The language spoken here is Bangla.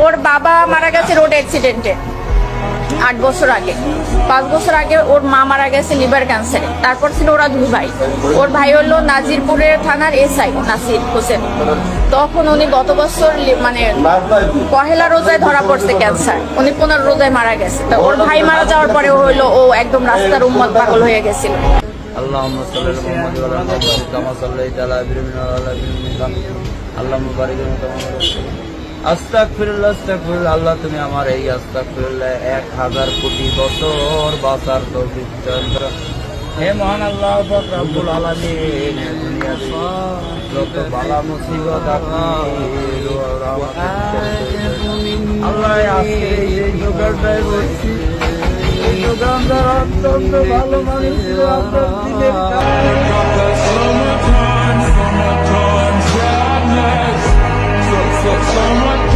ওর বাবা মারা গেছে রোড অ্যাক্সিডেন্টে 8 বছর আগে। 5 বছর আগে ওর মা মারা গেছে লিভার ক্যান্সারে। তারপর ছিল ওরা 2 ভাই। ওর ভাই হলো নাজিরপুরের থানার এসআই নাসির হোসেন। তখন উনি গত বছর মানে পহেলা রোজায় ধরা পড়ছে ক্যান্সার, উনি 15 রোজায় মারা গেছে। তো ওর ভাই মারা যাওয়ার পরে ও হলো ও একদম রাস্তার উম্মত পাগল হয়ে গেছিল। আল্লাহুম্মা সাল্লি আলা মুহাম্মাদ ওয়া আলা আলি মুহাম্মাদ কামা সাল্লাইতা আলা ইব্রাহিম ওয়া আলা আলি ইব্রাহিম আল্লাহুম্মা বারিক আলা মুহাম্মাদ। আস্তাগফিরুল্লাহ আস্তাগফিরুল্লাহ। আল্লাহ তুমি আমার এই আস্তাগফিরুল্লাহ 1000 কোটি বছর বাঁচার তৌফিক দান করো। হে মহান আল্লাহ পাক রব্বুল আলামিন, দুনিয়াতে যত বালা মুসিবত আপনি আল্লাহ আজকে এই যোগাটাই বলছি, এই যোগানদার অত্যন্ত ভালো মানুষ ছিল। আপনার দিনের Summertime sadness. So much